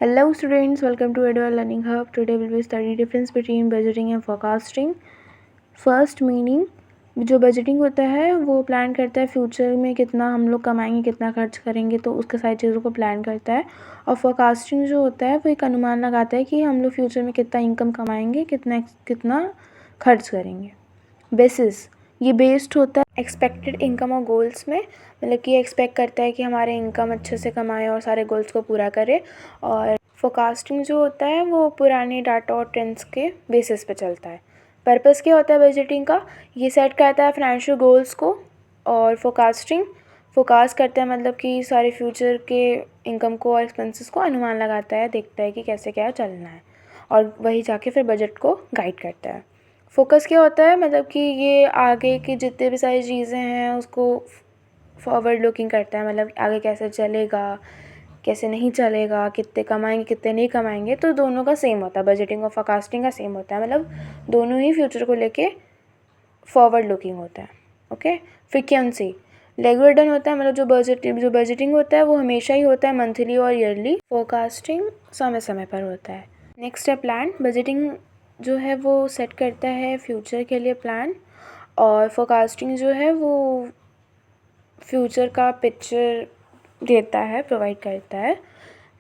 Hello students, welcome to Edward Learning Hub. Today we will study difference between budgeting and forecasting. First meaning, जो budgeting होता है वो plan करता है future में कितना हम लोग कमाएंगे, कितना खर्च करेंगे, तो उसके सारी चीज़ों को प्लान करता है। और फोरकास्टिंग जो होता है वो एक अनुमान लगाता है कि हम लोग फ्यूचर में कितना इनकम कमाएंगे, कितना कितना खर्च करेंगे। बेसिस, ये बेस्ड होता है एक्सपेक्टेड इनकम और गोल्स में, मतलब कि एक्सपेक्ट करता है कि हमारे इनकम अच्छे से कमाए और सारे गोल्स को पूरा करे। और फोरकास्टिंग जो होता है वो पुराने डाटा और ट्रेंड्स के बेसिस पे चलता है। पर्पस क्या होता है बजटिंग का? ये सेट करता है फाइनेंशियल गोल्स को, और फोरकास्टिंग फोरकास्ट करता है मतलब कि सारे फ्यूचर के इनकम को और एक्सपेंसेस को अनुमान लगाता है, देखता है कि कैसे क्या चलना है, और वही जाके फिर बजट को गाइड करता है। फोकस क्या होता है? मतलब कि ये आगे की जितने भी सारी चीज़ें हैं उसको फॉरवर्ड लुकिंग करता है, मतलब आगे कैसे चलेगा, कैसे नहीं चलेगा, कितने कमाएंगे कितने नहीं कमाएंगे। तो दोनों का सेम होता है, बजटिंग और फोरकास्टिंग का सेम होता है, मतलब दोनों ही फ्यूचर को लेके फॉरवर्ड लुकिंग होता है। ओके। फ्रीक्वेंसी, रेगुलर डन होता है, मतलब जो बजटिंग होता है वो हमेशा ही होता है, मंथली और ईयरली। फोरकास्टिंग समय समय पर होता है। नेक्स्ट है प्लान। बजटिंग जो है वो सेट करता है फ्यूचर के लिए प्लान, और फोरकास्टिंग जो है वो फ्यूचर का पिक्चर देता है, प्रोवाइड करता है।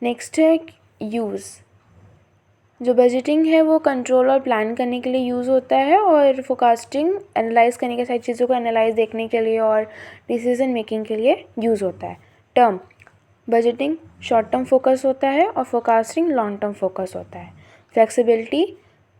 नेक्स्ट है यूज़। जो बजटिंग है वो कंट्रोल और प्लान करने के लिए यूज़ होता है, और फोरकास्टिंग एनालाइज करने के, सारी चीज़ों को एनालाइज देखने के लिए और डिसीजन मेकिंग के लिए यूज़ होता है। Term, budgeting short term focus होता है और फोरकास्टिंग लॉन्ग टर्म फोकस होता है। फ्लेक्सिबिलिटी,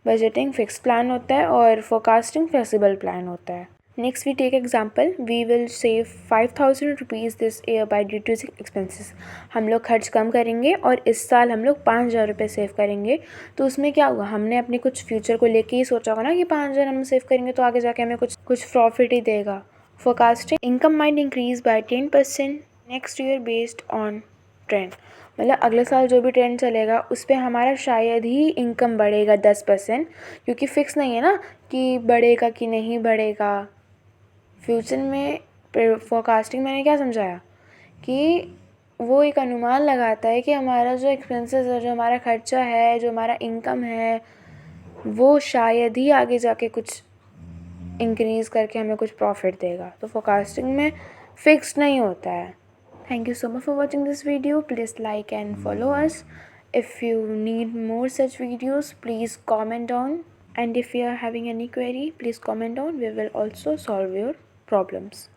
बजटिंग फिक्स प्लान होता है और फोरकास्टिंग फ्लेक्सिबल प्लान होता है। Next we take example, we will save 5000 rupees this year by reducing expenses. हम लोग खर्च कम करेंगे और इस साल हम लोग 5000 रुपये सेव करेंगे। तो उसमें क्या होगा, हमने अपने कुछ फ्यूचर को लेके ही सोचा होगा ना कि 5000 हम सेव करेंगे तो आगे जाके हमें कुछ प्रॉफिट ही देगा। Forecasting, income might increase by 10% next year based on trend. मतलब अगले साल जो भी ट्रेंड चलेगा उस पर हमारा शायद ही इनकम बढ़ेगा 10%, क्योंकि फिक्स नहीं है ना कि बढ़ेगा कि नहीं बढ़ेगा। फ्यूचर में फोरकास्टिंग मैंने क्या समझाया कि वो एक अनुमान लगाता है कि हमारा जो एक्सपेंसेस है, जो हमारा खर्चा है, जो हमारा इनकम है, वो शायद ही आगे जाके कुछ इंक्रीज़ करके हमें कुछ प्रॉफिट देगा। तो फोरकास्टिंग में फिक्स नहीं होता है। Thank you so much for watching this video. Please like and follow us. If you need more such videos, please comment on. And if you are having any query, please comment on. We will also solve your problems.